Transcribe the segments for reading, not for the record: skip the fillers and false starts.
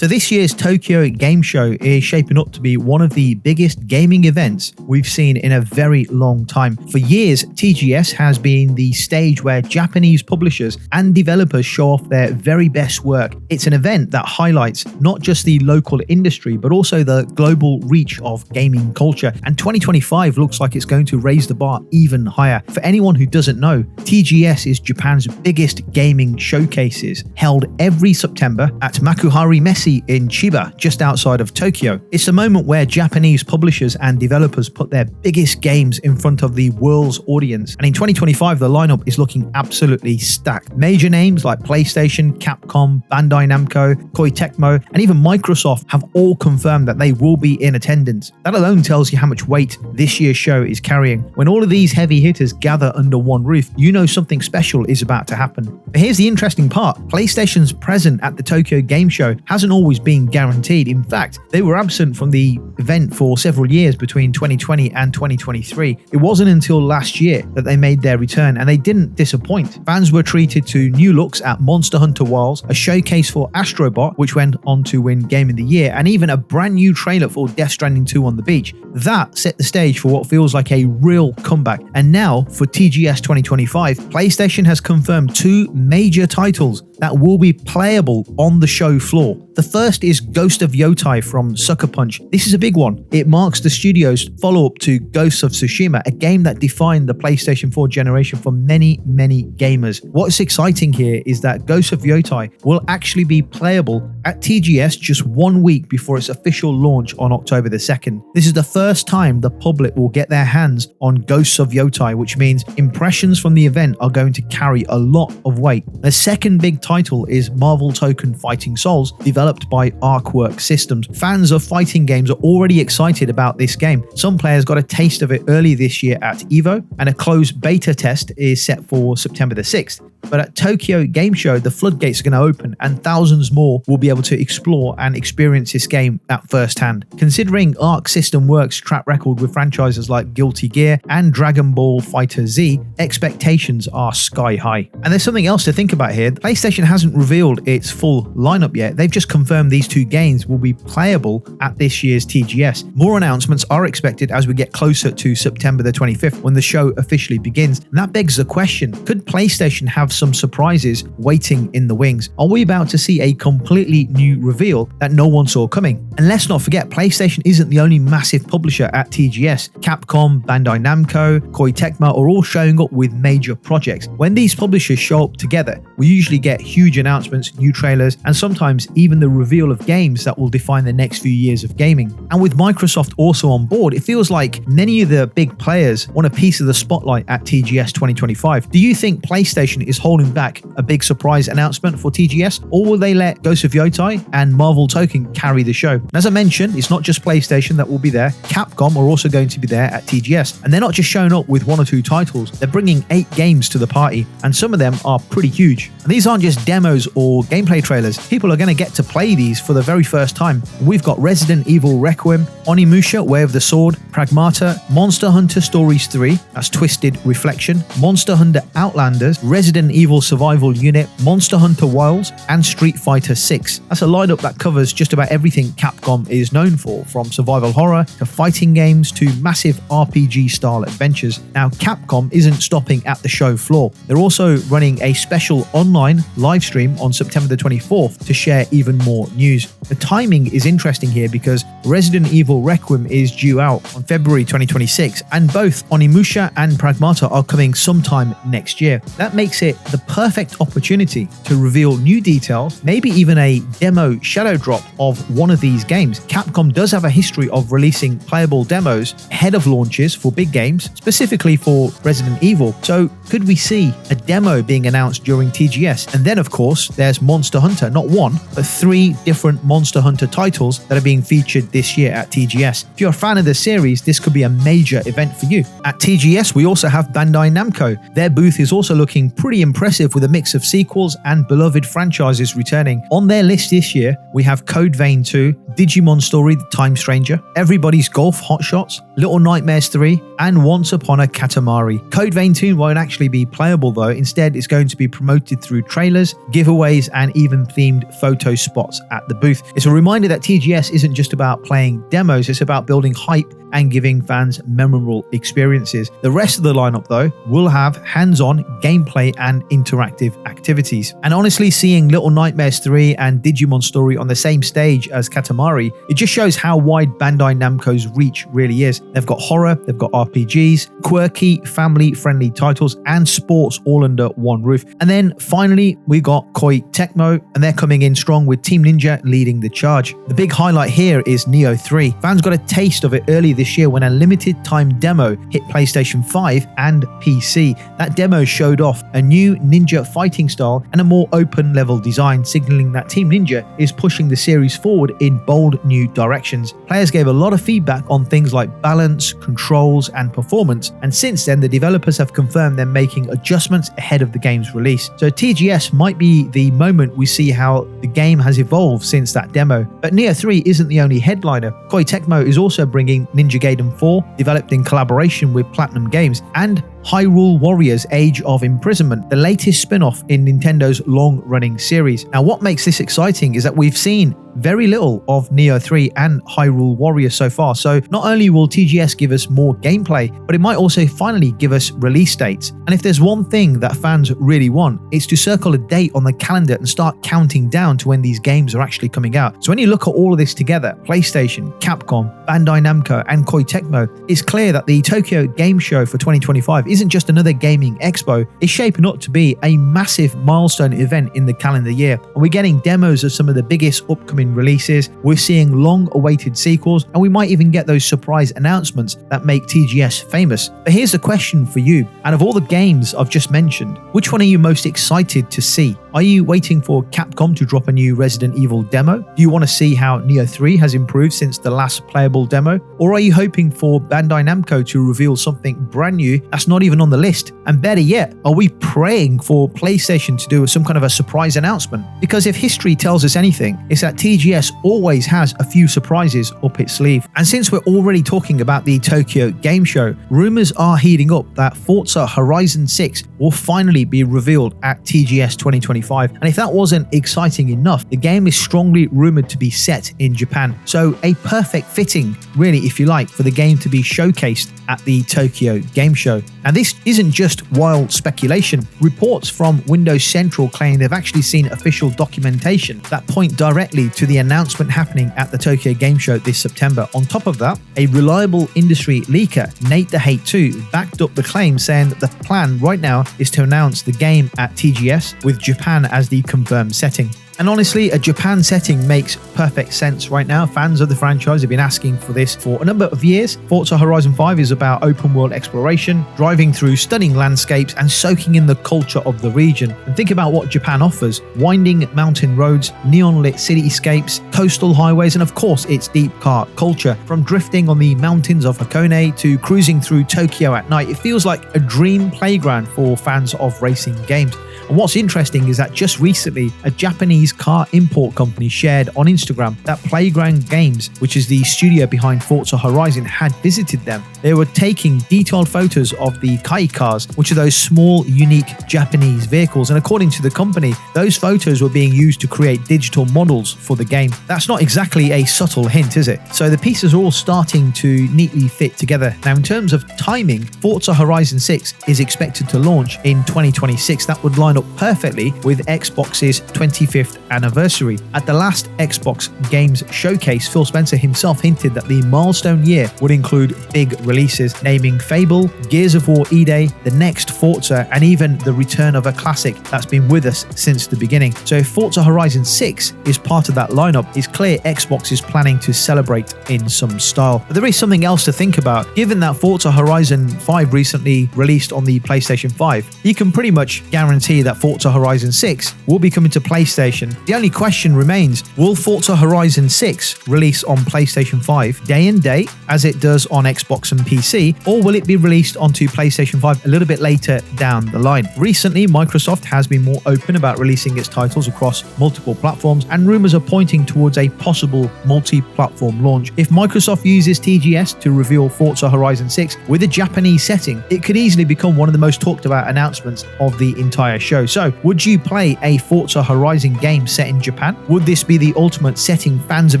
So this year's Tokyo Game Show is shaping up to be one of the biggest gaming events we've seen in a very long time. For years, TGS has been the stage where Japanese publishers and developers show off their very best work. It's an event that highlights not just the local industry, but also the global reach of gaming culture. And 2025 looks like it's going to raise the bar even higher. For anyone who doesn't know, TGS is Japan's biggest gaming showcases, held every September at Makuhari Messe in Chiba, just outside of Tokyo. It's a moment where Japanese publishers and developers put their biggest games in front of the world's audience. And in 2025, the lineup is looking absolutely stacked. Major names like PlayStation, Capcom, Bandai Namco, Koei Tecmo, and even Microsoft have all confirmed that they will be in attendance. That alone tells you how much weight this year's show is carrying. When all of these heavy hitters gather under one roof, you know something special is about to happen. But here's the interesting part. PlayStation's presence at the Tokyo Game Show hasn't always been guaranteed. In fact, they were absent from the event for several years between 2020 and 2023. It wasn't until last year that they made their return, and they didn't disappoint. Fans were treated to new looks at Monster Hunter Wilds, a showcase for Astrobot, which went on to win Game of the Year, and even a brand new trailer for Death Stranding 2 on the beach. That set the stage for what feels like a real comeback. And now, for TGS 2025, PlayStation has confirmed two major titles that will be playable on the show floor. The first is Ghost of Yotei from Sucker Punch. This is a big one. It marks the studio's follow-up to Ghosts of Tsushima, a game that defined the PlayStation 4 generation for many gamers. What's exciting here is that Ghosts of Yotei will actually be playable at TGS just 1 week before its official launch on October the 2nd. This is the first time the public will get their hands on Ghosts of Yotei, which means impressions from the event are going to carry a lot of weight. The second big title is Marvel TOKON Fighting Souls, developed by Arcwork Systems. Fans of fighting games are already excited about this game. Some players got a taste of it early this year at EVO, and a closed beta test is set for September the 6th. But at Tokyo Game Show, the floodgates are going to open and thousands more will be able to explore and experience this game at first hand. Considering Arc System Works' track record with franchises like Guilty Gear and Dragon Ball Fighter Z, expectations are sky high. And there's something else to think about here. PlayStation hasn't revealed its full lineup yet. They've just confirmed these two games will be playable at this year's TGS. More announcements are expected as we get closer to September the 25th when the show officially begins. And that begs the question, could PlayStation have some surprises waiting in the wings? Are we about to see a completely new reveal that no one saw coming? And let's not forget, PlayStation isn't the only massive publisher at TGS. Capcom, Bandai Namco, Koei Tecmo are all showing up with major projects. When these publishers show up together, we usually get huge announcements, new trailers, and sometimes even the reveal of games that will define the next few years of gaming. And with Microsoft also on board, it feels like many of the big players want a piece of the spotlight at TGS 2025. Do you think PlayStation is holding back a big surprise announcement for TGS, or will they let Ghost of Yotei and Marvel TOKON carry the show? And as I mentioned, it's not just PlayStation that will be there. Capcom are also going to be there at TGS, and they're not just showing up with 1 or 2 titles, they're bringing 8 games to the party, and some of them are pretty huge. And these aren't just demos or gameplay trailers. People are going to get to play these for the very first time. We've got Resident Evil Requiem, Onimusha Way of the Sword, Pragmata, Monster Hunter Stories 3, that's Twisted Reflection, Monster Hunter Outlanders, Resident Evil Survival Unit, Monster Hunter Wilds, and Street Fighter 6. That's a lineup that covers just about everything Capcom is known for, from survival horror to fighting games to massive RPG-style adventures. Now, Capcom isn't stopping at the show floor. They're also running a special online live stream on September the 24th to share even more news. The timing is interesting here because Resident Evil Requiem is due out on February 2026, and both Onimusha and Pragmata are coming sometime next year. That makes it the perfect opportunity to reveal new details, maybe even a demo shadow drop of one of these games. Capcom does have a history of releasing playable demos ahead of launches for big games, specifically for Resident Evil. So could we see a demo being announced during TGS? And then of course there's Monster Hunter, not 1, but 3 different Monster Hunter titles that are being featured this year at TGS. If you're a fan of the series, this could be a major event for you. At TGS, we also have Bandai Namco. Their booth is also looking pretty impressive with a mix of sequels and beloved franchises returning. On their list this year, we have Code Vein 2, Digimon Story The Time Stranger, Everybody's Golf Hot Shots, Little Nightmares 3, and Once Upon a Katamari. Code Vein 2 won't actually be playable though. Instead, it's going to be promoted through trailers, giveaways, and even themed photo spots at the booth. It's a reminder that TGS isn't just about playing demos, it's about building hype and giving fans memorable experiences. The rest of the lineup, though, will have hands-on gameplay and interactive activities. And honestly, seeing Little Nightmares 3 and Digimon Story on the same stage as Katamari, it just shows how wide Bandai Namco's reach really is. They've got horror, they've got RPGs, quirky, family-friendly titles, and sports all under one roof. And then finally, we got Koei Tecmo, and they're coming in strong with Team Ninja leading the charge. The big highlight here is Nioh 3. Fans got a taste of it early this year when a limited time demo hit PlayStation 5 and PC. That demo showed off a new ninja fighting style and a more open level design, signaling that Team Ninja is pushing the series forward in bold new directions. Players gave a lot of feedback on things like balance, controls, and performance, and since then the developers have confirmed they're making adjustments ahead of the game's release. So TGS might be the moment we see how the game has evolved since that demo. But Nioh 3 isn't the only headliner. Koei Tecmo is also bringing Ninja Gaiden 4, developed in collaboration with Platinum Games, and Hyrule Warriors Age of Imprisonment, the latest spin-off in Nintendo's long-running series. Now, what makes this exciting is that we've seen very little of Nioh 3 and Hyrule Warriors so far, so not only will TGS give us more gameplay, but it might also finally give us release dates. And if there's one thing that fans really want, it's to circle a date on the calendar and start counting down to when these games are actually coming out. So when you look at all of this together, PlayStation, Capcom, Bandai Namco, and Koei Tecmo, it's clear that the Tokyo Game Show for 2025 isn't just another gaming expo, it's shaping up to be a massive milestone event in the calendar year. And we're getting demos of some of the biggest upcoming releases, we're seeing long-awaited sequels, and we might even get those surprise announcements that make TGS famous. But here's the question for you. Out of all the games I've just mentioned, which one are you most excited to see? Are you waiting for Capcom to drop a new Resident Evil demo? Do you want to see how Nioh 3 has improved since the last playable demo? Or are you hoping for Bandai Namco to reveal something brand new that's not even on the list? And better yet, are we praying for PlayStation to do some kind of a surprise announcement? Because if history tells us anything, it's that TGS always has a few surprises up its sleeve. And since we're already talking about the Tokyo Game Show, rumors are heating up that Forza Horizon 6 will finally be revealed at TGS 2025. And if that wasn't exciting enough, the game is strongly rumored to be set in Japan. So a perfect fitting, really, if you like, for the game to be showcased at the Tokyo Game Show. Now, this isn't just wild speculation. Reports from Windows Central claim they've actually seen official documentation that point directly to the announcement happening at the Tokyo Game Show this September. On top of that, a reliable industry leaker, Nate the Hate 2, backed up the claim, saying that the plan right now is to announce the game at TGS with Japan as the confirmed setting. And honestly, a Japan setting makes perfect sense right now. Fans of the franchise have been asking for this for a number of years. Forza Horizon 5 is about open world exploration, driving through stunning landscapes and soaking in the culture of the region. And think about what Japan offers: winding mountain roads, neon lit cityscapes, coastal highways, and of course its deep car culture. From drifting on the mountains of Hakone to cruising through Tokyo at night, it feels like a dream playground for fans of racing games. And what's interesting is that just recently, a Japanese car import company shared on Instagram that Playground Games, which is the studio behind Forza Horizon, had visited them. They were taking detailed photos of the Kai cars, which are those small, unique Japanese vehicles. And according to the company, those photos were being used to create digital models for the game. That's not exactly a subtle hint, is it? So the pieces are all starting to neatly fit together. Now, in terms of timing, Forza Horizon 6 is expected to launch in 2026. That would line up perfectly with Xbox's 25th anniversary. At the last Xbox Games Showcase, Phil Spencer himself hinted that the milestone year would include big releases, naming Fable, Gears of War E-Day, the next Forza, and even the return of a classic that's been with us since the beginning. So if Forza Horizon 6 is part of that lineup, it's clear Xbox is planning to celebrate in some style. But there is something else to think about. Given that Forza Horizon 5 recently released on the PlayStation 5, you can pretty much guarantee that Forza Horizon 6 will be coming to PlayStation. The only question remains, will Forza Horizon 6 release on PlayStation 5 day and date as it does on Xbox and PC, or will it be released onto PlayStation 5 a little bit later down the line? Recently, Microsoft has been more open about releasing its titles across multiple platforms, and rumors are pointing towards a possible multi-platform launch. If Microsoft uses TGS to reveal Forza Horizon 6 with a Japanese setting, it could easily become one of the most talked about announcements of the entire show. So, would you play a Forza Horizon game set in Japan? Would this be the ultimate setting fans have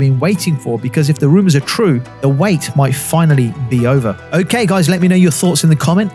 been waiting for? Because if the rumors are true, the wait might finally be over. Okay guys, let me know your thoughts in the comment.